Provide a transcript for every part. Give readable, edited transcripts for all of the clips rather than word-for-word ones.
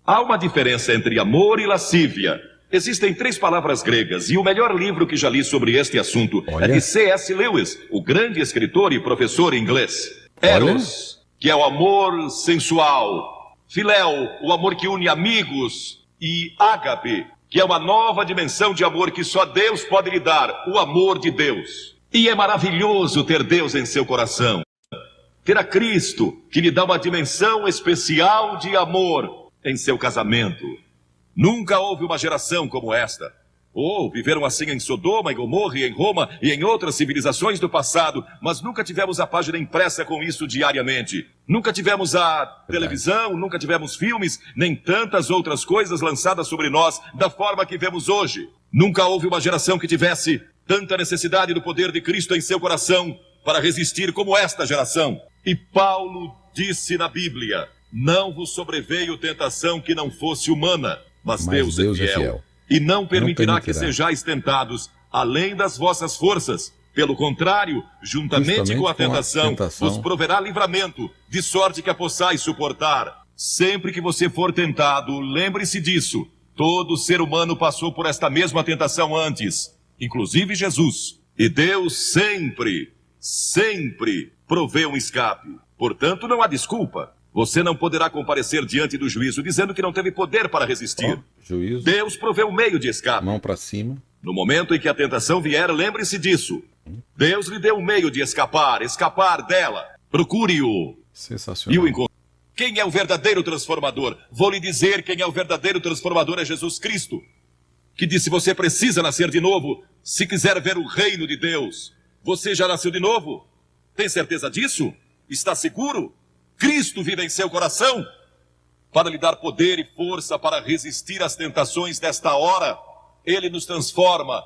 Há uma diferença entre amor e lascívia. Existem 3 palavras gregas, e o melhor livro que já li sobre este assunto é de C.S. Lewis, o grande escritor e professor inglês. Eros, que é o amor sensual. Filéu, o amor que une amigos. E ágape, que é uma nova dimensão de amor que só Deus pode lhe dar, o amor de Deus. E é maravilhoso ter Deus em seu coração. Ter a Cristo, que lhe dá uma dimensão especial de amor em seu casamento. Nunca houve uma geração como esta. Viveram assim em Sodoma, em Gomorra, e em Roma e em outras civilizações do passado, mas nunca tivemos a página impressa com isso diariamente. Nunca tivemos a televisão, nunca tivemos filmes, nem tantas outras coisas lançadas sobre nós da forma que vemos hoje. Nunca houve uma geração que tivesse tanta necessidade do poder de Cristo em seu coração para resistir como esta geração. E Paulo disse na Bíblia: não vos sobreveio tentação que não fosse humana, mas Deus é fiel. E não permitirá que sejais tentados além das vossas forças. Pelo contrário, juntamente com a tentação, vos proverá livramento, de sorte que a possais suportar. Sempre que você for tentado, lembre-se disso. Todo ser humano passou por esta mesma tentação antes, inclusive Jesus. E Deus sempre provê um escape. Portanto, não há desculpa. Você não poderá comparecer diante do juízo dizendo que não teve poder para resistir. Juízo. Deus proveu um meio de escape. Mão para cima. No momento em que a tentação vier, lembre-se disso. Deus lhe deu um meio de escapar dela. Procure-o. Sensacional. E o encontre. Quem é o verdadeiro transformador? Vou lhe dizer quem é o verdadeiro transformador, é Jesus Cristo, que disse: você precisa nascer de novo se quiser ver o reino de Deus. Você já nasceu de novo? Tem certeza disso? Está seguro? Cristo vive em seu coração para lhe dar poder e força para resistir às tentações desta hora. Ele nos transforma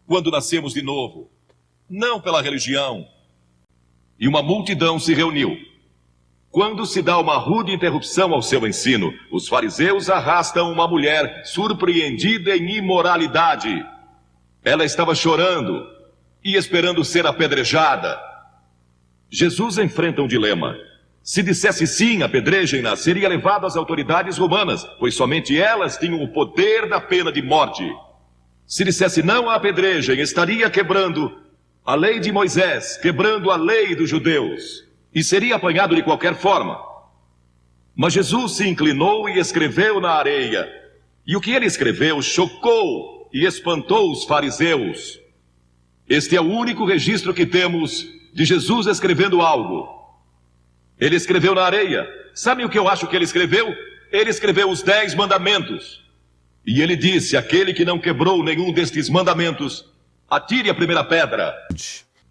quando nascemos de novo, não pela religião. E uma multidão se reuniu. Quando se dá uma rude interrupção ao seu ensino, os fariseus arrastam uma mulher surpreendida em imoralidade. Ela estava chorando e esperando ser apedrejada. Jesus enfrenta um dilema. Se dissesse sim, apedrejem-na, seria levado às autoridades romanas, pois somente elas tinham o poder da pena de morte. Se dissesse não a apedrejem, estaria quebrando a lei de Moisés, quebrando a lei dos judeus, e seria apanhado de qualquer forma. Mas Jesus se inclinou e escreveu na areia, e o que ele escreveu chocou e espantou os fariseus. Este é o único registro que temos de Jesus escrevendo algo. Ele escreveu na areia. Sabe o que eu acho que ele escreveu? Ele escreveu os 10 mandamentos. E ele disse: aquele que não quebrou nenhum destes mandamentos, atire a primeira pedra.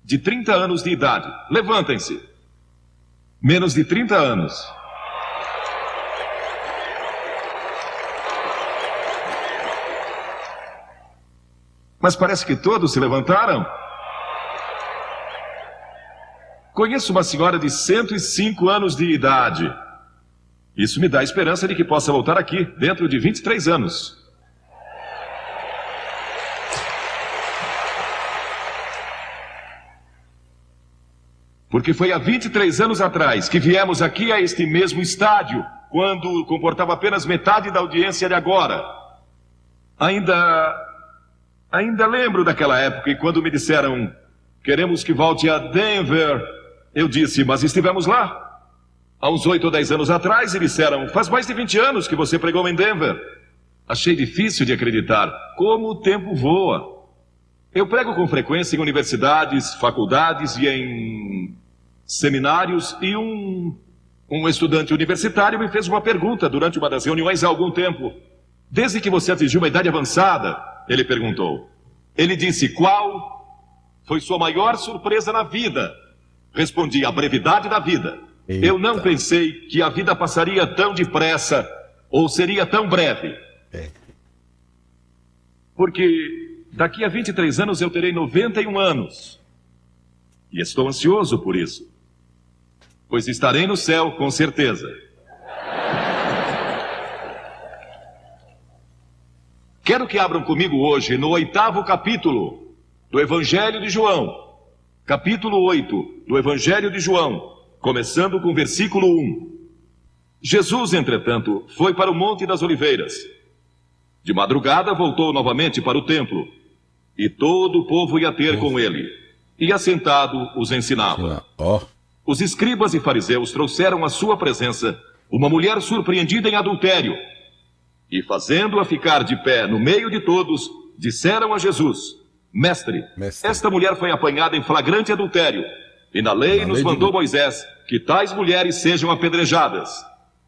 De 30 anos de idade. Levantem-se. Menos de 30 anos. Mas parece que todos se levantaram. Conheço uma senhora de 105 anos de idade. Isso me dá a esperança de que possa voltar aqui dentro de 23 anos. Porque foi há 23 anos atrás que viemos aqui a este mesmo estádio, quando comportava apenas metade da audiência de agora. Ainda lembro daquela época, e quando me disseram: queremos que volte a Denver, eu disse: mas estivemos lá há uns 8 ou 10 anos atrás. E disseram: faz mais de 20 anos que você pregou em Denver. Achei difícil de acreditar como o tempo voa. Eu prego com frequência em universidades, faculdades e em seminários, e um estudante universitário me fez uma pergunta durante uma das reuniões há algum tempo. Desde que você atingiu uma idade avançada, ele perguntou. Ele disse: qual foi sua maior surpresa na vida? Respondi: a brevidade da vida. Eita. Eu não pensei que a vida passaria tão depressa ou seria tão breve. Porque daqui a 23 anos eu terei 91 anos. E estou ansioso por isso, pois estarei no céu com certeza. Quero que abram comigo hoje no 8º capítulo do Evangelho de João. Capítulo 8 do Evangelho de João, começando com o versículo 1. Jesus, entretanto, foi para o Monte das Oliveiras. De madrugada voltou novamente para o templo, e todo o povo ia ter com ele, e assentado os ensinava. Os escribas e fariseus trouxeram à sua presença uma mulher surpreendida em adultério, e fazendo-a ficar de pé no meio de todos, disseram a Jesus: Mestre, esta mulher foi apanhada em flagrante adultério, e na lei nos mandou Moisés que tais mulheres sejam apedrejadas.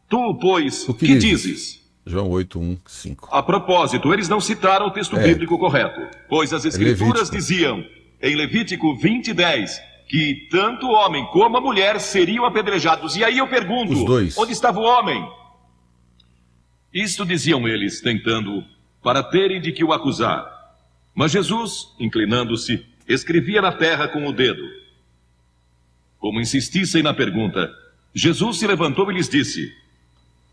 Tu, pois, que dizes? João 8:1-5. A propósito, eles não citaram o texto bíblico correto, pois as escrituras diziam, em Levítico 20:10, que tanto o homem como a mulher seriam apedrejados. E aí eu pergunto, onde estava o homem? Isto diziam eles, tentando, para terem de que o acusar. Mas Jesus, inclinando-se, escrevia na terra com o dedo. Como insistissem na pergunta, Jesus se levantou e lhes disse: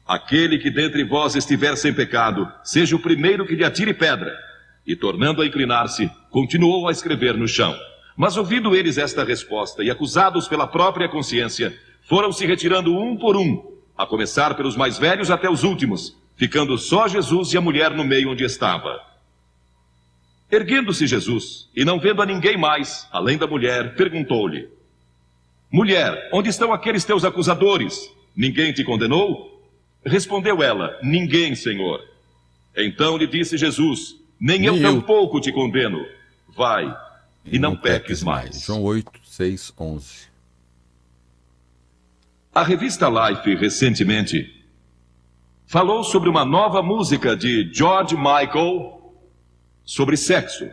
Aquele que dentre vós estiver sem pecado, seja o primeiro que lhe atire pedra. E tornando a inclinar-se, continuou a escrever no chão. Mas ouvindo eles esta resposta e acusados pela própria consciência, foram se retirando um por um, a começar pelos mais velhos até os últimos, ficando só Jesus e a mulher no meio onde estava. Erguendo-se Jesus, e não vendo a ninguém mais, além da mulher, perguntou-lhe: Mulher, onde estão aqueles teus acusadores? Ninguém te condenou? Respondeu ela: Ninguém, Senhor. Então lhe disse Jesus: Nem eu tampouco te condeno. Vai, e não peques mais. João 8:6-11. A revista Life, recentemente, falou sobre uma nova música de George Michael sobre sexo.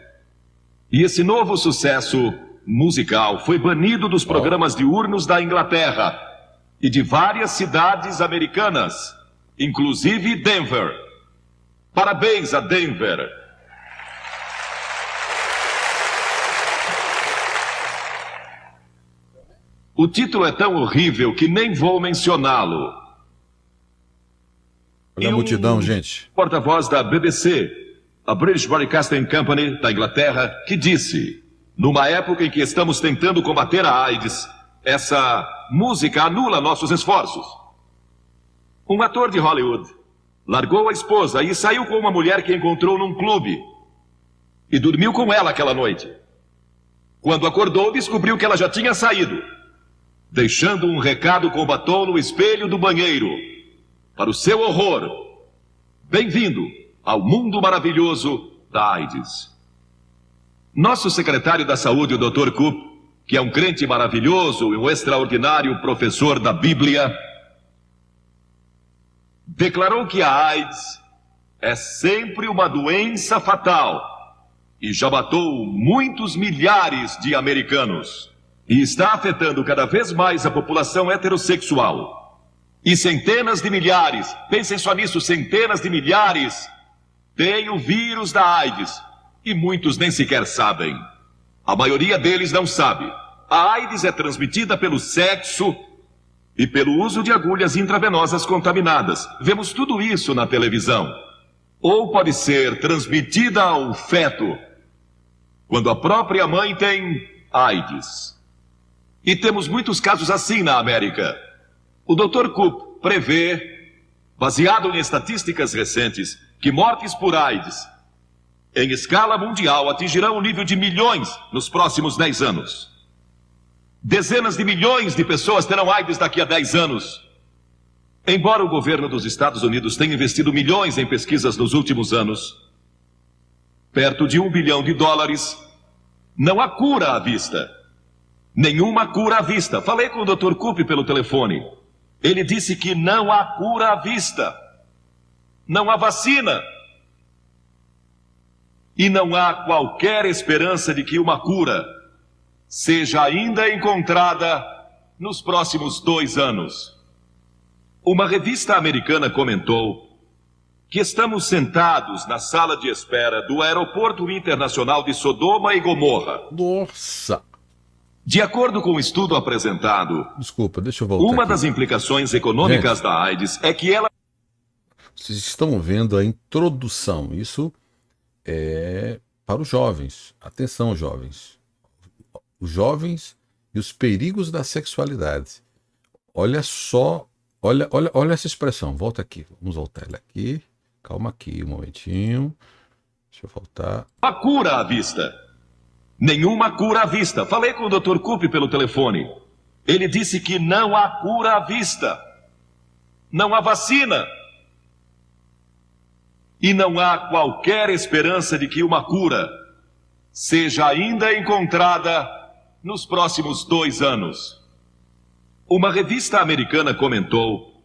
E esse novo sucesso musical foi banido dos programas diurnos da Inglaterra e de várias cidades americanas, inclusive Denver. Parabéns a Denver. O título é tão horrível que nem vou mencioná-lo. Olha a multidão, gente. Porta-voz da BBC, a British Broadcasting Company da Inglaterra, que disse: numa época em que estamos tentando combater a AIDS, essa música anula nossos esforços. Um ator de Hollywood largou a esposa e saiu com uma mulher que encontrou num clube e dormiu com ela aquela noite. Quando acordou, descobriu que ela já tinha saído, deixando um recado com batom no espelho do banheiro. Para o seu horror, bem-vindo ao mundo maravilhoso da AIDS. Nosso secretário da Saúde, o Dr. Coop, que é um crente maravilhoso e um extraordinário professor da Bíblia, declarou que a AIDS é sempre uma doença fatal e já matou muitos milhares de americanos e está afetando cada vez mais a população heterossexual. E centenas de milhares, pensem só nisso, centenas de milhares têm o vírus da AIDS e muitos nem sequer sabem. A maioria deles não sabe. A AIDS é transmitida pelo sexo e pelo uso de agulhas intravenosas contaminadas. Vemos tudo isso na televisão. Ou pode ser transmitida ao feto, quando a própria mãe tem AIDS. E temos muitos casos assim na América. O Dr. Coop prevê, baseado em estatísticas recentes, que mortes por AIDS, em escala mundial, atingirão o nível de milhões nos próximos 10 anos. Dezenas de milhões de pessoas terão AIDS daqui a 10 anos. Embora o governo dos Estados Unidos tenha investido milhões em pesquisas nos últimos anos, perto de $1 bilhão, não há cura à vista. Nenhuma cura à vista. Falei com o Dr. Coop pelo telefone. Ele disse que não há cura à vista. Não há vacina. E não há qualquer esperança de que uma cura seja ainda encontrada nos próximos 2 anos. Uma revista americana comentou que estamos sentados na sala de espera do Aeroporto Internacional de Sodoma e Gomorra. Nossa! De acordo com o estudo apresentado, desculpa, deixa eu voltar uma aqui. das implicações econômicas Gente, da AIDS é que ela... Vocês estão vendo a introdução. Isso é para os jovens. Atenção, jovens. Os jovens e os perigos da sexualidade. Olha só Olha essa expressão. Volta aqui. Vamos voltar ela aqui. Calma aqui um momentinho. Deixa eu voltar. A cura à vista. Nenhuma cura à vista. Falei com o Dr. Coop pelo telefone. Ele disse que não há cura à vista. Não há vacina. E não há qualquer esperança de que uma cura seja ainda encontrada nos próximos 2 anos. Uma revista americana comentou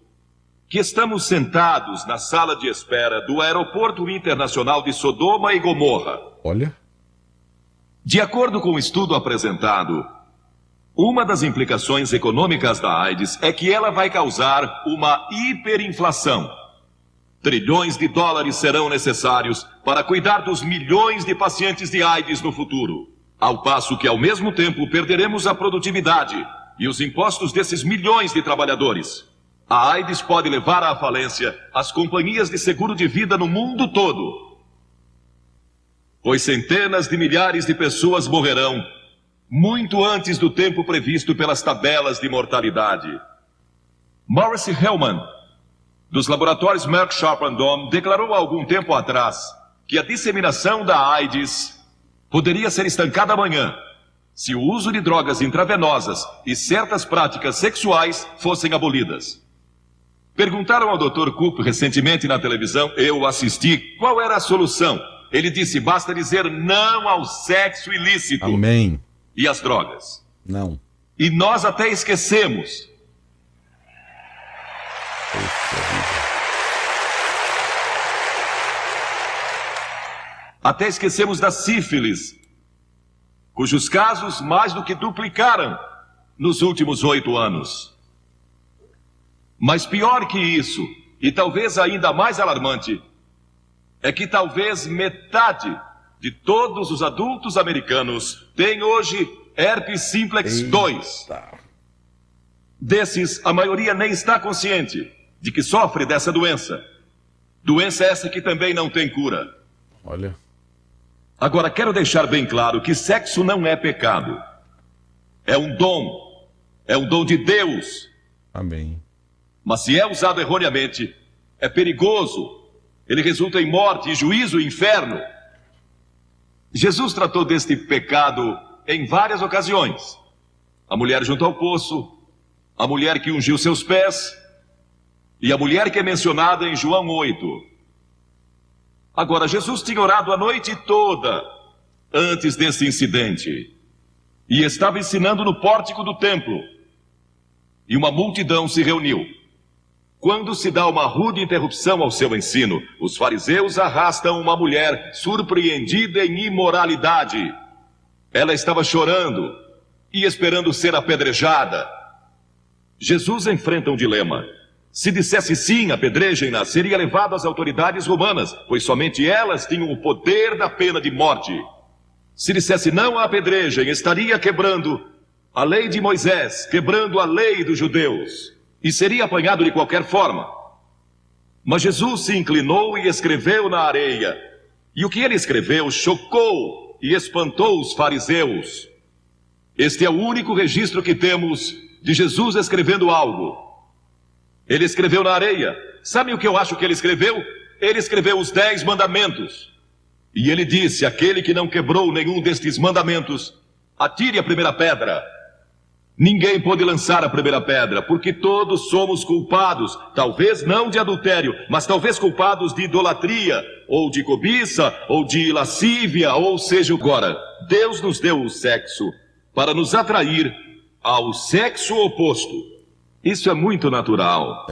que estamos sentados na sala de espera do Aeroporto Internacional de Sodoma e Gomorra. Olha. De acordo com o estudo apresentado, uma das implicações econômicas da AIDS é que ela vai causar uma hiperinflação. Trilhões de dólares serão necessários para cuidar dos milhões de pacientes de AIDS no futuro, ao passo que, ao mesmo tempo, perderemos a produtividade e os impostos desses milhões de trabalhadores. A AIDS pode levar à falência as companhias de seguro de vida no mundo todo, pois centenas de milhares de pessoas morrerão muito antes do tempo previsto pelas tabelas de mortalidade. Maurice Hellman, dos laboratórios Merck Sharp & Dohme, declarou há algum tempo atrás que a disseminação da AIDS poderia ser estancada amanhã se o uso de drogas intravenosas e certas práticas sexuais fossem abolidas. Perguntaram ao Dr. Coop recentemente na televisão, eu assisti, qual era a solução. Ele disse, basta dizer não ao sexo ilícito. Amém. E às drogas. Não. E nós até esquecemos. Até esquecemos da sífilis, cujos casos mais do que duplicaram nos últimos 8 anos. Mas pior que isso, e talvez ainda mais alarmante, é que talvez metade de todos os adultos americanos tem hoje herpes simplex 2. Desses, a maioria nem está consciente de que sofre dessa doença. Doença essa que também não tem cura. Olha. Agora, quero deixar bem claro que sexo não é pecado. É um dom. É um dom de Deus. Amém. Mas se é usado erroneamente, é perigoso. Ele resulta em morte, e juízo e inferno. Jesus tratou deste pecado em várias ocasiões. A mulher junto ao poço, a mulher que ungiu seus pés e a mulher que é mencionada em João 8. Agora, Jesus tinha orado a noite toda antes desse incidente e estava ensinando no pórtico do templo. E uma multidão se reuniu. Quando se dá uma rude interrupção ao seu ensino, os fariseus arrastam uma mulher surpreendida em imoralidade. Ela estava chorando e esperando ser apedrejada. Jesus enfrenta um dilema. Se dissesse sim, apedrejem-na, seria levado às autoridades romanas, pois somente elas tinham o poder da pena de morte. Se dissesse não, apedrejem, estaria quebrando a lei de Moisés, quebrando a lei dos judeus, e seria apanhado de qualquer forma. Mas Jesus se inclinou e escreveu na areia, e o que ele escreveu chocou e espantou os fariseus. Este é o único registro que temos de Jesus escrevendo algo. Ele escreveu na areia. Sabe o que eu acho que ele escreveu? Ele escreveu os 10 mandamentos. E ele disse, aquele que não quebrou nenhum destes mandamentos, atire a primeira pedra. Ninguém pode lançar a primeira pedra, porque todos somos culpados, talvez não de adultério, mas talvez culpados de idolatria, ou de cobiça, ou de lascívia, ou seja, agora, Deus nos deu o sexo para nos atrair ao sexo oposto. Isso é muito natural.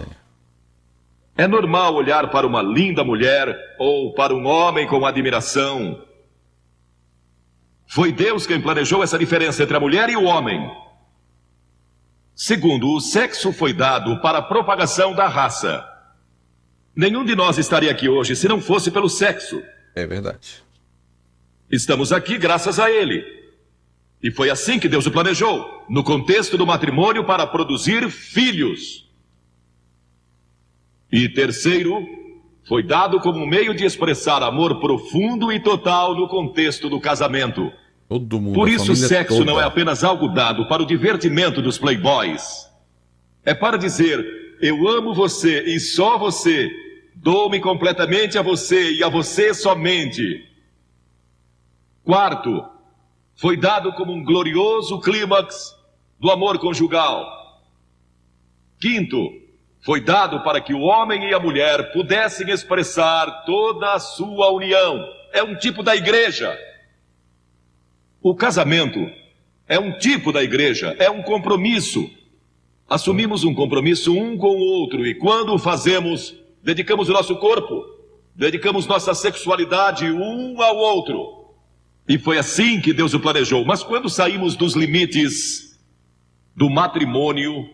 É normal olhar para uma linda mulher ou para um homem com admiração. Foi Deus quem planejou essa diferença entre a mulher e o homem. Segundo, o sexo foi dado para a propagação da raça. Nenhum de nós estaria aqui hoje se não fosse pelo sexo. É verdade. Estamos aqui graças a ele. E foi assim que Deus o planejou, no contexto do matrimônio para produzir filhos. E terceiro, foi dado como um meio de expressar amor profundo e total no contexto do casamento. Todo mundo, por isso o sexo toda não é apenas algo dado para o divertimento dos playboys. É para dizer, eu amo você e só você, dou-me completamente a você e a você somente. Quarto, foi dado como um glorioso clímax do amor conjugal. Quinto, foi dado para que o homem e a mulher pudessem expressar toda a sua união. É um tipo da igreja. O casamento é um tipo da igreja, é um compromisso. Assumimos um compromisso um com o outro e quando o fazemos, dedicamos o nosso corpo, dedicamos nossa sexualidade um ao outro. E foi assim que Deus o planejou. Mas quando saímos dos limites do matrimônio,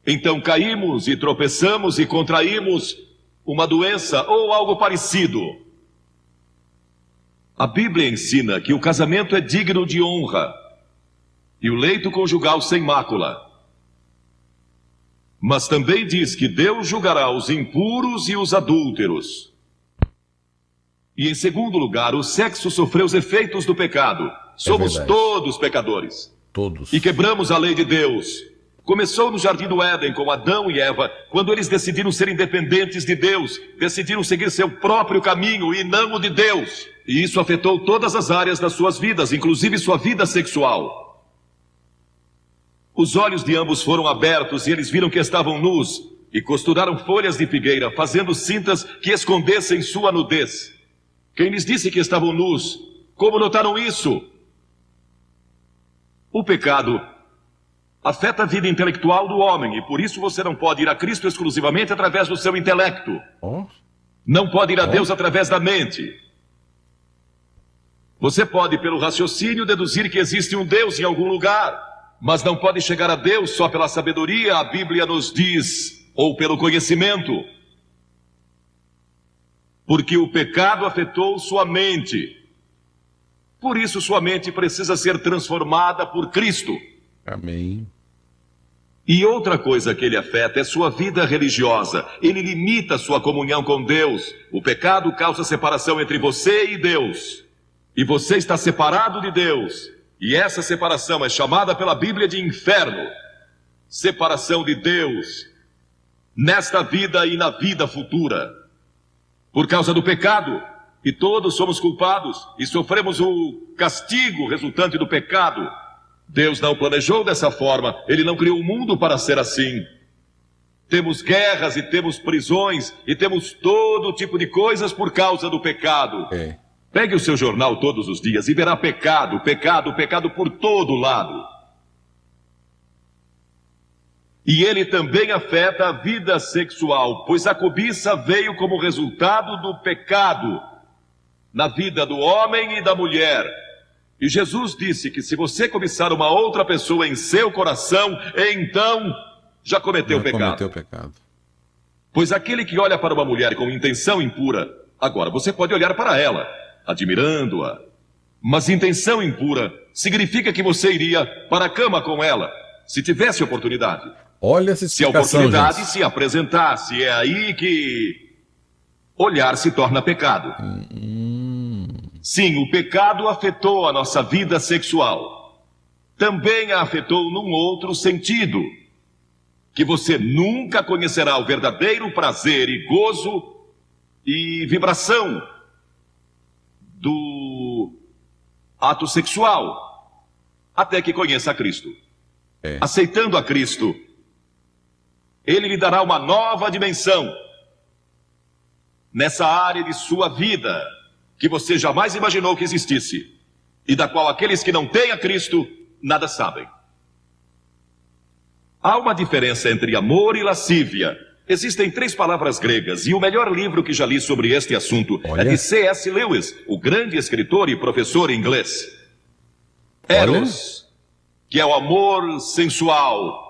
então caímos e tropeçamos e contraímos uma doença ou algo parecido. A Bíblia ensina que o casamento é digno de honra e o leito conjugal sem mácula. Mas também diz que Deus julgará os impuros e os adúlteros. E em segundo lugar, o sexo sofreu os efeitos do pecado. Somos todos pecadores. Todos. E quebramos a lei de Deus. Começou no Jardim do Éden com Adão e Eva, quando eles decidiram ser independentes de Deus, decidiram seguir seu próprio caminho e não o de Deus. E isso afetou todas as áreas das suas vidas, inclusive sua vida sexual. Os olhos de ambos foram abertos e eles viram que estavam nus e costuraram folhas de figueira, fazendo cintas que escondessem sua nudez. Quem lhes disse que estavam nus? Como notaram isso? O pecado afeta a vida intelectual do homem e por isso você não pode ir a Cristo exclusivamente através do seu intelecto. Não pode ir a Deus através da mente. Você pode, pelo raciocínio, deduzir que existe um Deus em algum lugar, mas não pode chegar a Deus só pela sabedoria, a Bíblia nos diz, ou pelo conhecimento. Porque o pecado afetou sua mente. Por isso sua mente precisa ser transformada por Cristo. Amém. E outra coisa que ele afeta é sua vida religiosa. Ele limita sua comunhão com Deus. O pecado causa separação entre você e Deus. E você está separado de Deus. E essa separação é chamada pela Bíblia de inferno. Separação de Deus nesta vida e na vida futura. Por causa do pecado. E todos somos culpados e sofremos o castigo resultante do pecado. Deus não planejou dessa forma. Ele não criou o mundo para ser assim. Temos guerras e temos prisões e temos todo tipo de coisas por causa do pecado. Pegue o seu jornal todos os dias e verá pecado, pecado, pecado por todo lado. E ele também afeta a vida sexual, pois a cobiça veio como resultado do pecado na vida do homem e da mulher. E Jesus disse que se você cobiçar uma outra pessoa em seu coração, então já cometeu pecado. Pois aquele que olha para uma mulher com intenção impura, agora você pode olhar para ela, admirando-a. Mas intenção impura significa que você iria para a cama com ela, se tivesse oportunidade. Olha essa explicação, se a oportunidade gente. se apresentasse, é aí que olhar se torna pecado. Sim, o pecado afetou a nossa vida sexual. Também a afetou num outro sentido. Que você nunca conhecerá o verdadeiro prazer e gozo e vibração do ato sexual. Até que conheça a Cristo. Aceitando a Cristo, Ele lhe dará uma nova dimensão nessa área de sua vida que você jamais imaginou que existisse e da qual aqueles que não têm a Cristo nada sabem. Há uma diferença entre amor e lascívia. Existem 3 palavras gregas e o melhor livro que já li sobre este assunto é de C.S. Lewis, o grande escritor e professor inglês. Eros, que é o amor sensual.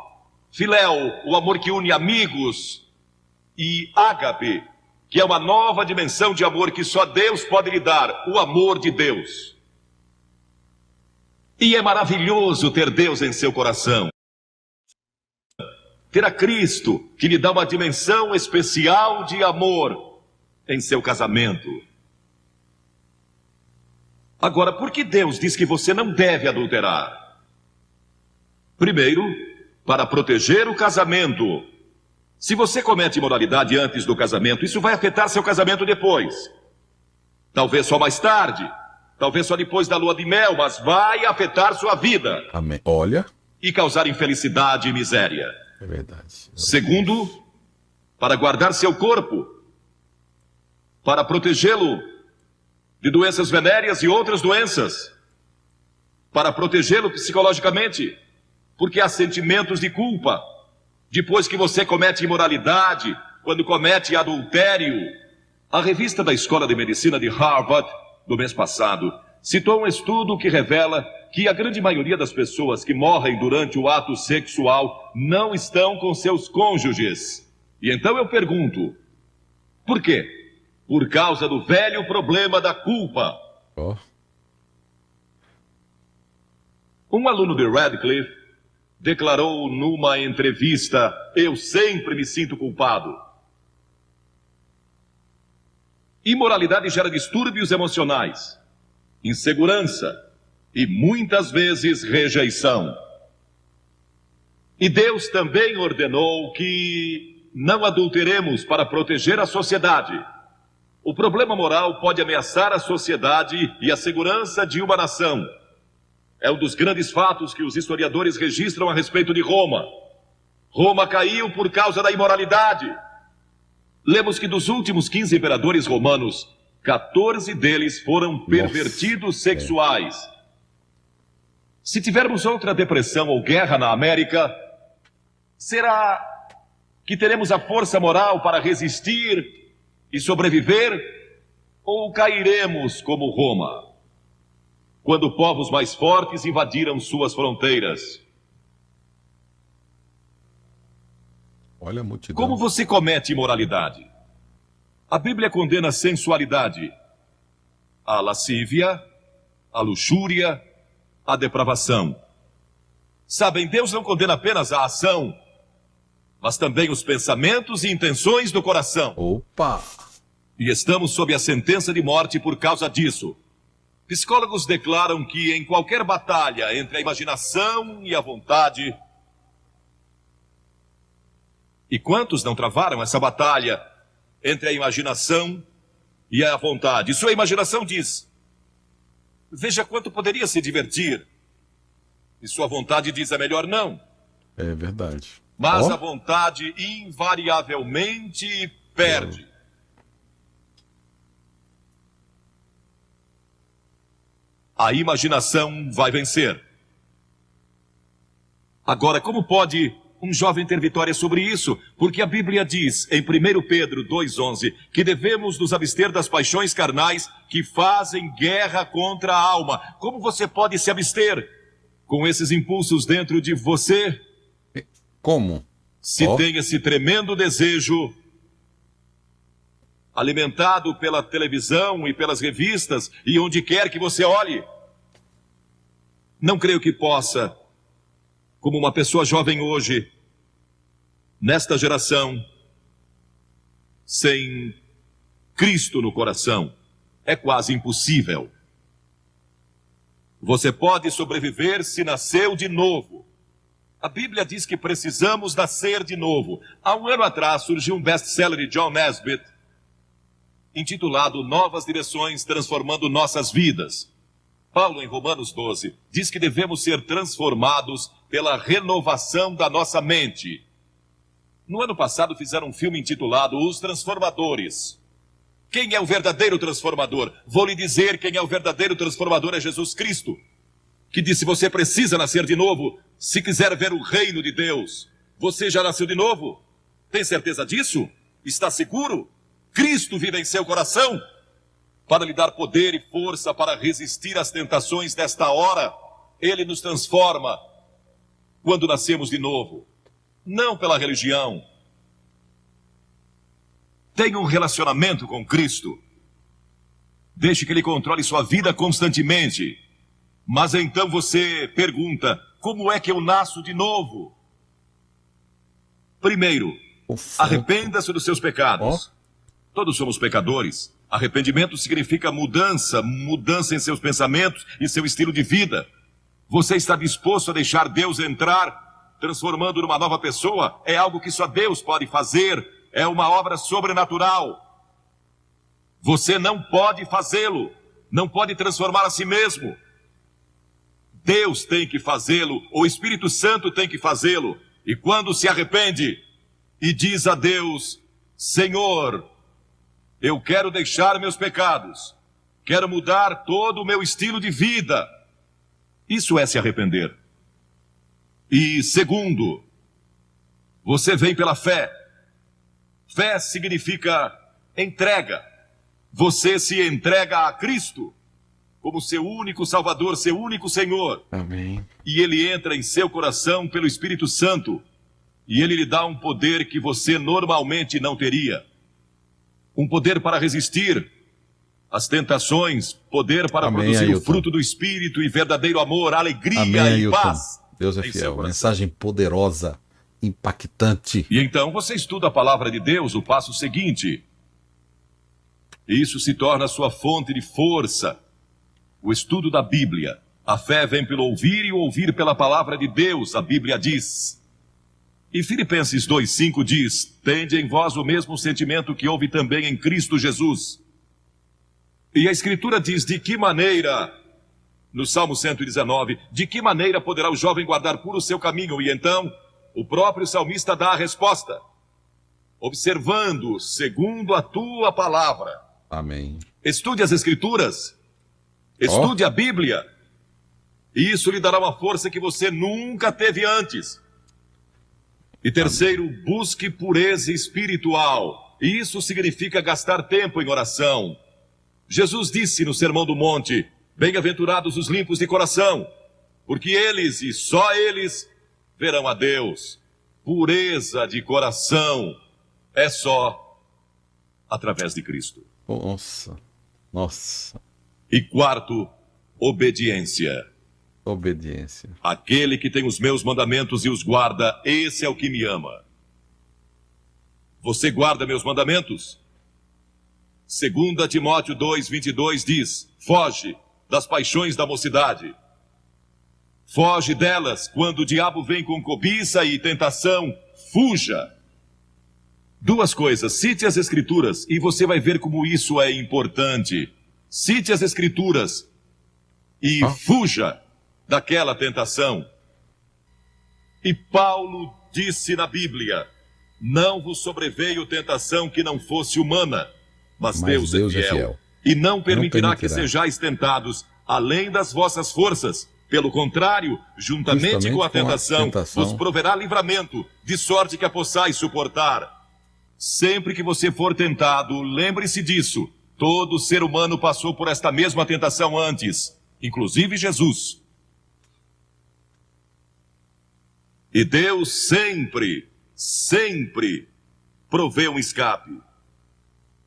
Filéu, o amor que une amigos. E ágape, que é uma nova dimensão de amor que só Deus pode lhe dar, o amor de Deus. E é maravilhoso ter Deus em seu coração. Ter a Cristo, que lhe dá uma dimensão especial de amor em seu casamento. Agora, por que Deus diz que você não deve adulterar? Primeiro, para proteger o casamento. Se você comete imoralidade antes do casamento, isso vai afetar seu casamento depois. Talvez só mais tarde, talvez só depois da lua de mel, mas vai afetar sua vida. Amém. Olha. E causar infelicidade e miséria. É verdade. Segundo, para guardar seu corpo, para protegê-lo de doenças venéreas e outras doenças, para protegê-lo psicologicamente, porque há sentimentos de culpa. Depois que você comete imoralidade, quando comete adultério. A revista da Escola de Medicina de Harvard, do mês passado, citou um estudo que revela que a grande maioria das pessoas que morrem durante o ato sexual não estão com seus cônjuges. E então eu pergunto, por quê? Por causa do velho problema da culpa. Oh. Um aluno de Radcliffe declarou numa entrevista: eu sempre me sinto culpado. Imoralidade gera distúrbios emocionais, insegurança e muitas vezes rejeição. E Deus também ordenou que não adulteremos para proteger a sociedade. O problema moral pode ameaçar a sociedade e a segurança de uma nação. É um dos grandes fatos que os historiadores registram a respeito de Roma. Roma caiu por causa da imoralidade. Lemos que dos últimos 15 imperadores romanos, 14 deles foram pervertidos sexuais. Se tivermos outra depressão ou guerra na América, será que teremos a força moral para resistir e sobreviver? Ou cairemos como Roma, quando povos mais fortes invadiram suas fronteiras? Olha a multidão. Como você comete imoralidade? A Bíblia condena a sensualidade, a lascívia, a luxúria, a depravação. Sabem, Deus não condena apenas a ação, mas também os pensamentos e intenções do coração. Opa! E estamos sob a sentença de morte por causa disso. Psicólogos declaram que em qualquer batalha entre a imaginação e a vontade... E quantos não travaram essa batalha entre a imaginação e a vontade? Sua imaginação diz: veja quanto poderia se divertir. E sua vontade diz: é melhor não. É verdade. Mas a vontade invariavelmente perde. A imaginação vai vencer. Agora, como pode um jovem ter vitória sobre isso? Porque a Bíblia diz, em 1 Pedro 2,11, que devemos nos abster das paixões carnais que fazem guerra contra a alma. Como você pode se abster com esses impulsos dentro de você? Como? Se tem esse tremendo desejo alimentado pela televisão e pelas revistas e onde quer que você olhe. Não creio que possa, como uma pessoa jovem hoje, nesta geração, sem Cristo no coração. É quase impossível. Você pode sobreviver se nasceu de novo. A Bíblia diz que precisamos nascer de novo. Há um ano atrás surgiu um best-seller de John Nesbitt, intitulado Novas Direções Transformando Nossas Vidas. Paulo, em Romanos 12, diz que devemos ser transformados pela renovação da nossa mente. No ano passado fizeram um filme intitulado Os Transformadores. Quem é o verdadeiro transformador? Vou lhe dizer quem é o verdadeiro transformador: é Jesus Cristo, que disse: você precisa nascer de novo se quiser ver o reino de Deus. Você já nasceu de novo? Tem certeza disso? Está seguro? Cristo vive em seu coração para lhe dar poder e força para resistir às tentações desta hora. Ele nos transforma quando nascemos de novo, não pela religião. Tenha um relacionamento com Cristo. Deixe que Ele controle sua vida constantemente. Mas então você pergunta: como é que eu nasço de novo? Primeiro, arrependa-se dos seus pecados. Todos somos pecadores. Arrependimento significa mudança em seus pensamentos e seu estilo de vida. Você está disposto a deixar Deus entrar transformando numa nova pessoa, é algo que só Deus pode fazer, é uma obra sobrenatural. Você não pode fazê-lo, não pode transformar a si mesmo. Deus tem que fazê-lo, o Espírito Santo tem que fazê-lo. E quando se arrepende e diz a Deus: Senhor, eu quero deixar meus pecados, quero mudar todo o meu estilo de vida. Isso é se arrepender. E segundo, você vem pela fé. Fé significa entrega. Você se entrega a Cristo como seu único Salvador, seu único Senhor. Amém. E Ele entra em seu coração pelo Espírito Santo. E Ele lhe dá um poder que você normalmente não teria. Um poder para resistir às tentações, poder para Amém, produzir Ailton. o fruto do Espírito e verdadeiro amor, alegria Amém, e Ailton. paz. Deus é em seu fiel. coração. Mensagem poderosa, impactante. E então você estuda a palavra de Deus, o passo seguinte. Isso se torna sua fonte de força. O estudo da Bíblia. A fé vem pelo ouvir e o ouvir pela palavra de Deus, a Bíblia diz. E Filipenses 2,5 diz: tende em vós o mesmo sentimento que houve também em Cristo Jesus. E a Escritura diz de que maneira, no Salmo 119, de que maneira poderá o jovem guardar puro o seu caminho? E então, o próprio salmista dá a resposta. Observando, segundo a tua palavra. Amém. Estude as Escrituras. Estude a Bíblia. E isso lhe dará uma força que você nunca teve antes. E terceiro, busque pureza espiritual. E isso significa gastar tempo em oração. Jesus disse no Sermão do Monte: bem-aventurados os limpos de coração, porque eles e só eles verão a Deus. Pureza de coração é só através de Cristo. Nossa. Nossa. E quarto, obediência. Obediência. Aquele que tem os meus mandamentos e os guarda, esse é o que me ama. Você guarda meus mandamentos? 2 Timóteo 2,22 diz: foge das paixões da mocidade. Foge delas quando o diabo vem com cobiça e tentação. Fuja. Duas coisas: cite as Escrituras e você vai ver como isso é importante. Cite as Escrituras e fuja daquela tentação. E Paulo disse na Bíblia: não vos sobreveio tentação que não fosse humana, mas Deus é fiel. E não permitirá que sejais tentados além das vossas forças. Pelo contrário, juntamente com a tentação, vos proverá livramento, de sorte que a possais suportar. Sempre que você for tentado, lembre-se disso. Todo ser humano passou por esta mesma tentação antes, inclusive Jesus. E Deus sempre provê um escape.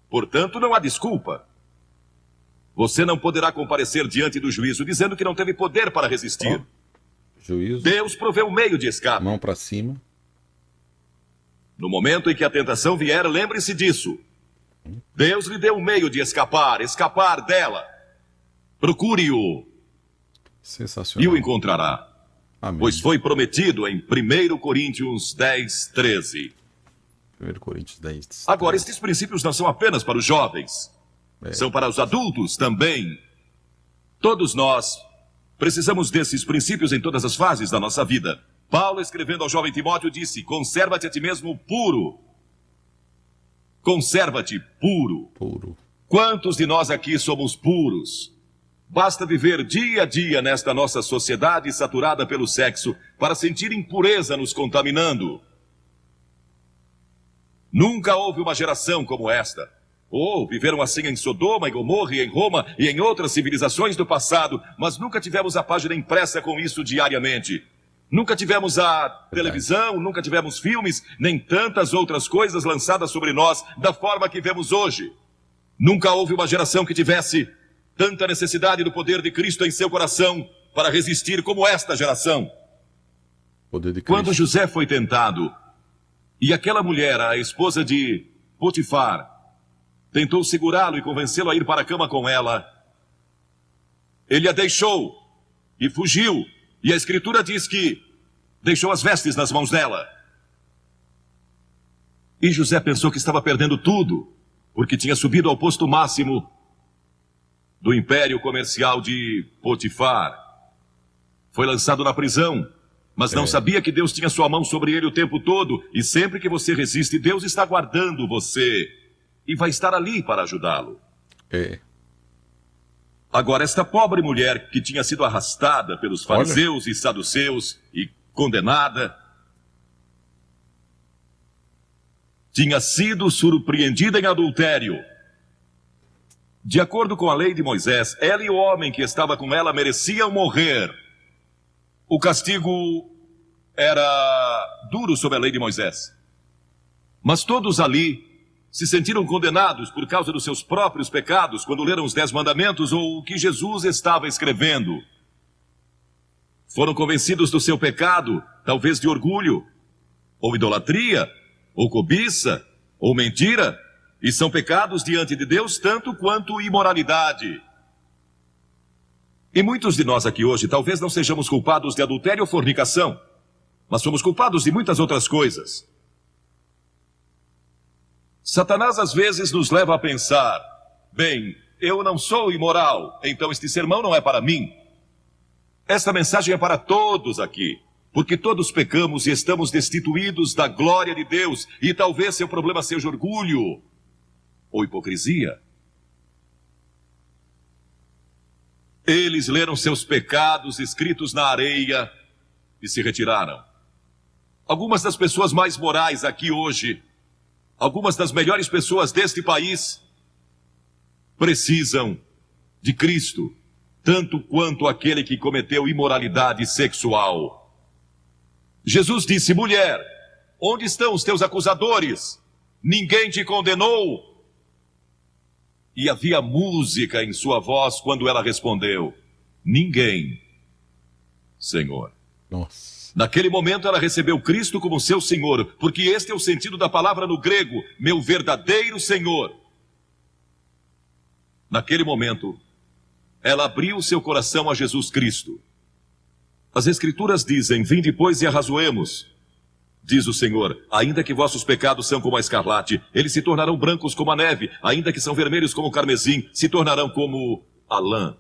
Portanto, não há desculpa. Você não poderá comparecer diante do juízo dizendo que não teve poder para resistir. Juízo. Deus provê um meio de escape. Mão para cima. No momento em que a tentação vier, lembre-se disso. Deus lhe deu um meio de escapar dela. Procure-o Sensacional. e o encontrará. Amém. Pois foi prometido em 1 Coríntios 10:13. 1 Coríntios 10. Agora, estes princípios não são apenas para os jovens. São para os adultos também. Todos nós precisamos desses princípios em todas as fases da nossa vida. Paulo, escrevendo ao jovem Timóteo, disse: conserva-te a ti mesmo puro. Conserva-te puro. Puro. Quantos de nós aqui somos puros? Basta viver dia a dia nesta nossa sociedade saturada pelo sexo para sentir impureza nos contaminando. Nunca houve uma geração como esta. Viveram assim em Sodoma, em Gomorra, e em Roma e em outras civilizações do passado, mas nunca tivemos a página impressa com isso diariamente. Nunca tivemos a televisão, nunca tivemos filmes, nem tantas outras coisas lançadas sobre nós da forma que vemos hoje. Nunca houve uma geração que tivesse tanta necessidade do poder de Cristo em seu coração para resistir como esta geração. Poder de Cristo. Quando José foi tentado, e aquela mulher, a esposa de Potifar, tentou segurá-lo e convencê-lo a ir para a cama com ela, ele a deixou e fugiu. E a Escritura diz que deixou as vestes nas mãos dela. E José pensou que estava perdendo tudo, porque tinha subido ao posto máximo do império comercial de Potifar. Foi lançado na prisão, mas não sabia que Deus tinha sua mão sobre ele o tempo todo, e sempre que você resiste, Deus está guardando você e vai estar ali para ajudá-lo. Agora, esta pobre mulher que tinha sido arrastada pelos fariseus e saduceus e condenada, tinha sido surpreendida em adultério. De acordo com a lei de Moisés, ela e o homem que estava com ela mereciam morrer. O castigo era duro sob a lei de Moisés. Mas todos ali se sentiram condenados por causa dos seus próprios pecados quando leram os 10 mandamentos ou o que Jesus estava escrevendo. Foram convencidos do seu pecado, talvez de orgulho, ou idolatria, ou cobiça, ou mentira, e são pecados diante de Deus tanto quanto imoralidade. E muitos de nós aqui hoje talvez não sejamos culpados de adultério ou fornicação, mas somos culpados de muitas outras coisas. Satanás às vezes nos leva a pensar, bem, eu não sou imoral, então este sermão não é para mim. Esta mensagem é para todos aqui, porque todos pecamos e estamos destituídos da glória de Deus, e talvez seu problema seja orgulho ou hipocrisia. Eles leram seus pecados escritos na areia e se retiraram. Algumas das pessoas mais morais aqui hoje, algumas das melhores pessoas deste país, precisam de Cristo, tanto quanto aquele que cometeu imoralidade sexual. Jesus disse, mulher, onde estão os teus acusadores? Ninguém te condenou? E havia música em sua voz quando ela respondeu, ninguém, Senhor. Nossa. Naquele momento ela recebeu Cristo como seu Senhor, porque este é o sentido da palavra no grego, meu verdadeiro Senhor. Naquele momento, ela abriu seu coração a Jesus Cristo. As Escrituras dizem, vinde pois e arrazoemos. Diz o Senhor, ainda que vossos pecados são como a escarlate, eles se tornarão brancos como a neve, ainda que são vermelhos como o carmesim, se tornarão como a lã.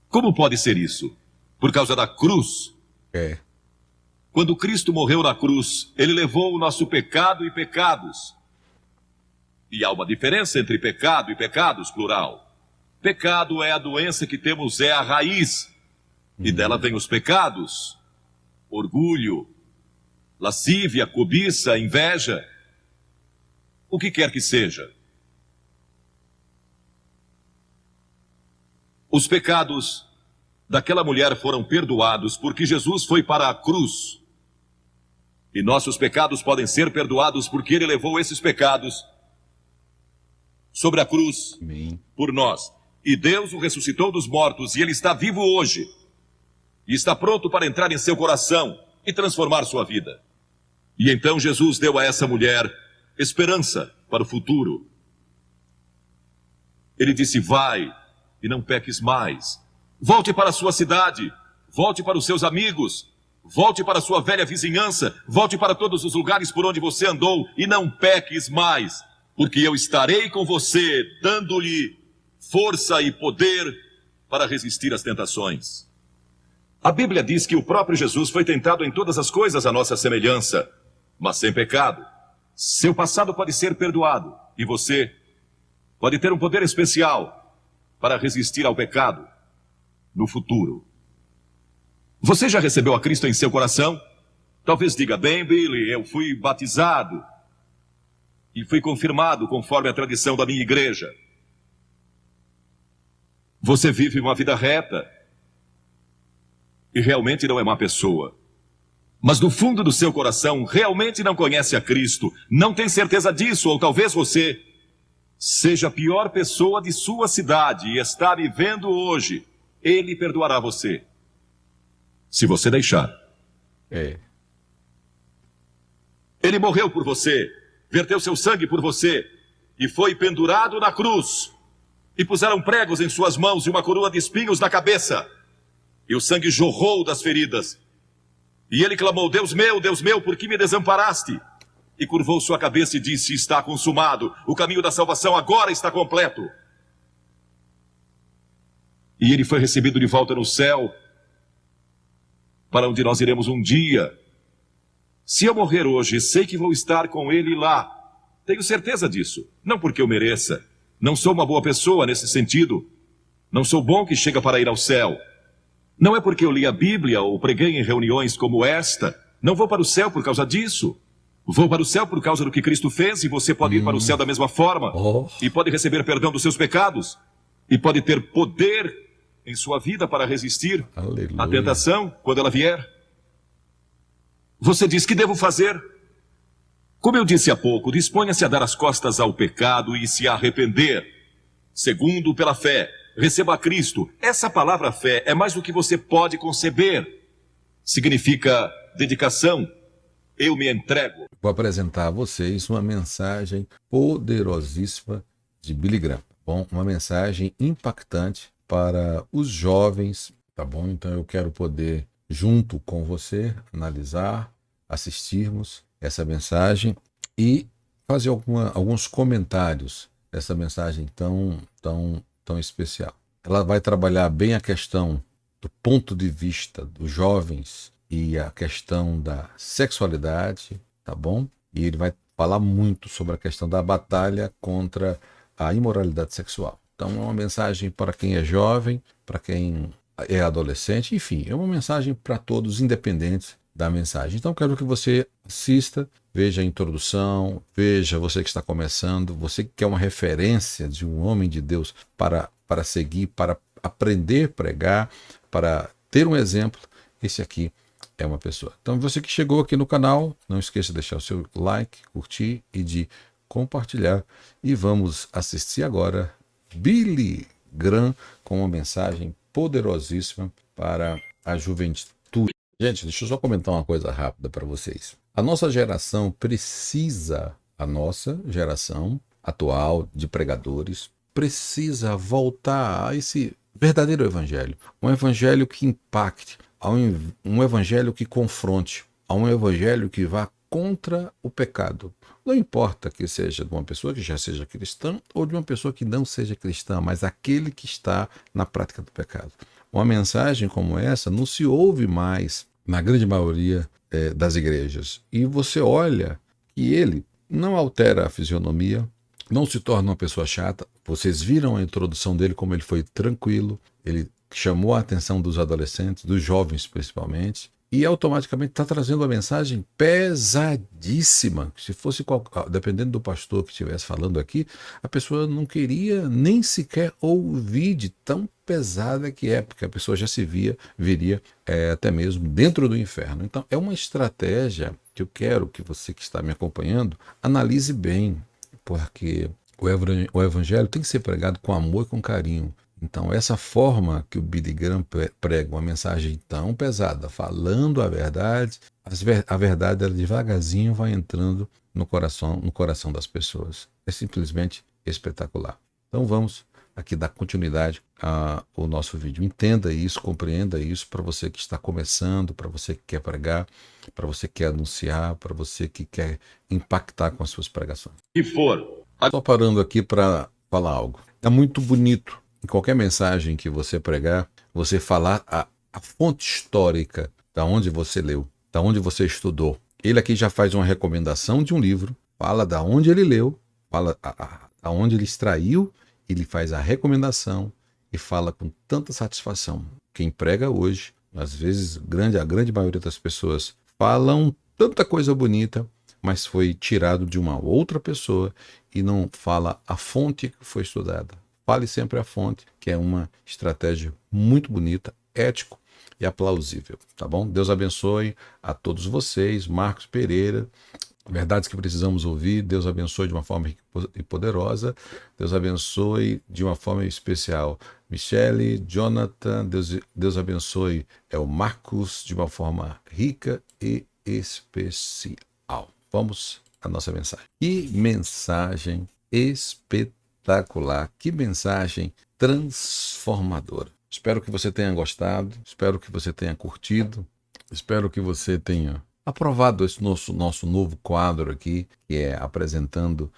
Como pode ser isso? Por causa da cruz. Quando Cristo morreu na cruz, ele levou o nosso pecado e pecados. E há uma diferença entre pecado e pecados, plural. Pecado é a doença que temos, é a raiz. E dela vem os pecados, orgulho, lascívia, cobiça, inveja, o que quer que seja. Os pecados daquela mulher foram perdoados porque Jesus foi para a cruz. E nossos pecados podem ser perdoados porque ele levou esses pecados sobre a cruz. Amém. Por nós. E Deus o ressuscitou dos mortos e ele está vivo hoje. E está pronto para entrar em seu coração e transformar sua vida. E então Jesus deu a essa mulher esperança para o futuro. Ele disse, vai e não peques mais. Volte para a sua cidade, volte para os seus amigos, volte para a sua velha vizinhança, volte para todos os lugares por onde você andou e não peques mais, porque eu estarei com você, dando-lhe força e poder para resistir às tentações. A Bíblia diz que o próprio Jesus foi tentado em todas as coisas à nossa semelhança, mas sem pecado. Seu passado pode ser perdoado e você pode ter um poder especial para resistir ao pecado no futuro. Você já recebeu a Cristo em seu coração? Talvez diga, bem, Billy, eu fui batizado e fui confirmado conforme a tradição da minha igreja. Você vive uma vida reta e realmente não é má pessoa. Mas no fundo do seu coração, realmente não conhece a Cristo, não tem certeza disso, ou talvez você seja a pior pessoa de sua cidade e está vivendo hoje. Ele perdoará você, se você deixar. Ele morreu por você, verteu seu sangue por você e foi pendurado na cruz. E puseram pregos em suas mãos e uma coroa de espinhos na cabeça. e o sangue jorrou das feridas. E ele clamou: Deus meu, por que me desamparaste? E curvou sua cabeça e disse: está consumado, o caminho da salvação agora está completo. E ele foi recebido de volta no céu, para onde nós iremos um dia. Se eu morrer hoje, sei que vou estar com ele lá. Tenho certeza disso. Não porque eu mereça. Não sou uma boa pessoa nesse sentido. Não sou bom que chega para ir ao céu. Não é porque eu li a Bíblia ou preguei em reuniões como esta. Não vou para o céu por causa disso. Vou para o céu por causa do que Cristo fez, e você pode ir para o céu da mesma forma. E pode receber perdão dos seus pecados. E pode ter poder em sua vida para resistir à tentação quando ela vier. Você diz: que devo fazer? Como eu disse há pouco, disponha-se a dar as costas ao pecado e se arrepender. Segundo, pela fé, receba a Cristo. Essa palavra fé é mais do que você pode conceber. Significa dedicação. Eu me entrego. Vou apresentar a vocês uma mensagem poderosíssima de Billy Graham, tá bom? Uma mensagem impactante para os jovens, tá bom? Então eu quero poder, junto com você, analisar, assistirmos essa mensagem e fazer alguns comentários dessa mensagem tão especial. Ela vai trabalhar bem a questão do ponto de vista dos jovens e a questão da sexualidade, tá bom? E ele vai falar muito sobre a questão da batalha contra a imoralidade sexual. Então é uma mensagem para quem é jovem, para quem é adolescente, enfim, é uma mensagem para todos, independente da mensagem. Então quero que você assista, veja a introdução, veja você que está começando, você que quer uma referência de um homem de Deus para seguir, para aprender a pregar, para ter um exemplo. Esse aqui é uma pessoa. Então você que chegou aqui no canal, não esqueça de deixar o seu like, curtir e de compartilhar. E vamos assistir agora Billy Graham com uma mensagem poderosíssima para a juventude. Gente, deixa eu só comentar uma coisa rápida para vocês. A nossa geração atual de pregadores, precisa voltar a esse verdadeiro evangelho. Um evangelho que impacte, um evangelho que confronte, um evangelho que vá contra o pecado. Não importa que seja de uma pessoa que já seja cristã ou de uma pessoa que não seja cristã, mas aquele que está na prática do pecado. Uma mensagem como essa não se ouve mais na grande maioria das igrejas. E você olha que ele não altera a fisionomia, não se torna uma pessoa chata. Vocês viram a introdução dele, como ele foi tranquilo, ele chamou a atenção dos adolescentes, dos jovens principalmente, e automaticamente está trazendo uma mensagem pesadíssima. Se fosse, dependendo do pastor que estivesse falando aqui, a pessoa não queria nem sequer ouvir de tão pesada que é, porque a pessoa já se viria até mesmo dentro do inferno. Então é uma estratégia que eu quero que você que está me acompanhando analise bem, porque o evangelho tem que ser pregado com amor e com carinho. Então essa forma que o Billy Graham prega uma mensagem tão pesada, falando a verdade, a verdade ela devagarzinho vai entrando no coração das pessoas. É simplesmente espetacular. Então vamos aqui dar continuidade ao nosso vídeo. Entenda isso, compreenda isso, para você que está começando, para você que quer pregar, para você que quer anunciar, para você que quer impactar com as suas pregações. E for. Estou parando aqui para falar algo. É muito bonito em qualquer mensagem que você pregar, você falar a fonte histórica da onde você leu, da onde você estudou. Ele aqui já faz uma recomendação de um livro, fala da onde ele leu, fala aonde ele extraiu, ele faz a recomendação e fala com tanta satisfação. Quem prega hoje, às vezes a grande maioria das pessoas falam tanta coisa bonita, mas foi tirado de uma outra pessoa e não fala a fonte que foi estudada. Fale sempre a fonte, que é uma estratégia muito bonita, ético e aplausível, tá bom? Deus abençoe a todos vocês. Marcos Pereira, verdades que precisamos ouvir. Deus abençoe de uma forma e poderosa. Deus abençoe de uma forma especial Michele, Jonathan. Deus abençoe o Marcos de uma forma rica e especial. Vamos à nossa mensagem. Que mensagem espetacular, que mensagem transformadora. Espero que você tenha gostado, espero que você tenha curtido, espero que você tenha aprovado esse nosso novo quadro aqui, que é apresentando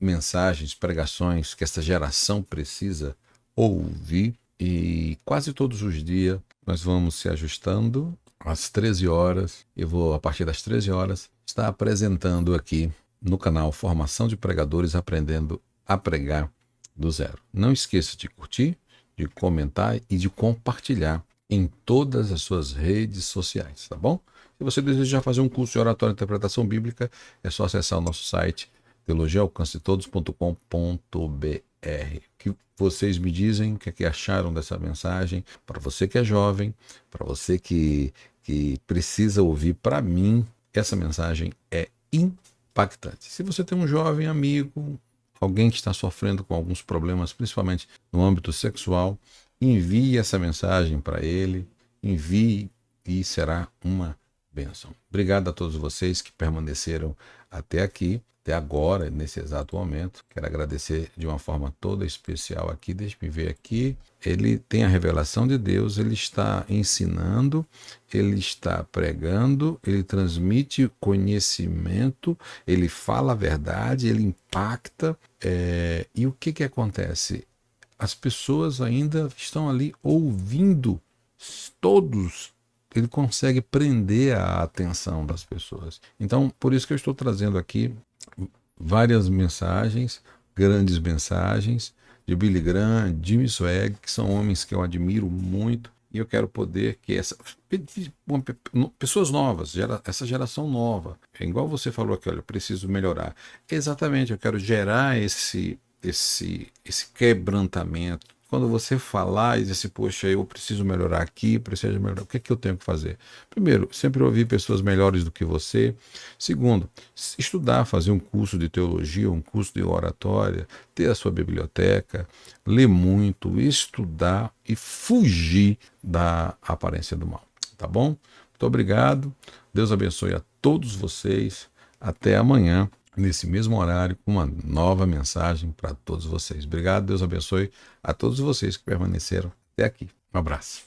mensagens, pregações que essa geração precisa ouvir. E quase todos os dias nós vamos se ajustando às 13 horas. Eu vou, a partir das 13 horas, estar apresentando aqui no canal Formação de Pregadores, aprendendo a pregar do zero. Não esqueça de curtir, de comentar e de compartilhar em todas as suas redes sociais, tá bom? Se você desejar fazer um curso de oratória e interpretação bíblica, é só acessar o nosso site teologiaalcancetodos.com.br. Que vocês me dizem o que acharam dessa mensagem. Para você que é jovem, para você que precisa ouvir, para mim, essa mensagem é impactante. Se você tem um jovem amigo, alguém que está sofrendo com alguns problemas, principalmente no âmbito sexual, envie essa mensagem para ele, envie e será uma bênção. Obrigado a todos vocês que permaneceram até aqui, até agora, nesse exato momento. Quero agradecer de uma forma toda especial aqui. Deixe-me ver aqui. Ele tem a revelação de Deus, ele está ensinando, ele está pregando, ele transmite conhecimento, ele fala a verdade, ele impacta. E o que acontece? As pessoas ainda estão ali ouvindo, todos. Ele consegue prender a atenção das pessoas. Então, por isso que eu estou trazendo aqui várias mensagens, grandes mensagens, de Billy Graham, Jimmy Swaggart, que são homens que eu admiro muito, e eu quero poder que pessoas novas, essa geração nova, é igual você falou aqui, olha, eu preciso melhorar. Exatamente, eu quero gerar esse quebrantamento. Quando você falar e dizer assim, poxa, eu preciso melhorar aqui, preciso melhorar, o que é que eu tenho que fazer? Primeiro, sempre ouvir pessoas melhores do que você. Segundo, estudar, fazer um curso de teologia, um curso de oratória, ter a sua biblioteca, ler muito, estudar e fugir da aparência do mal. Tá bom? Muito obrigado. Deus abençoe a todos vocês. Até amanhã, nesse mesmo horário, com uma nova mensagem para todos vocês. Obrigado, Deus abençoe a todos vocês que permaneceram até aqui. Um abraço.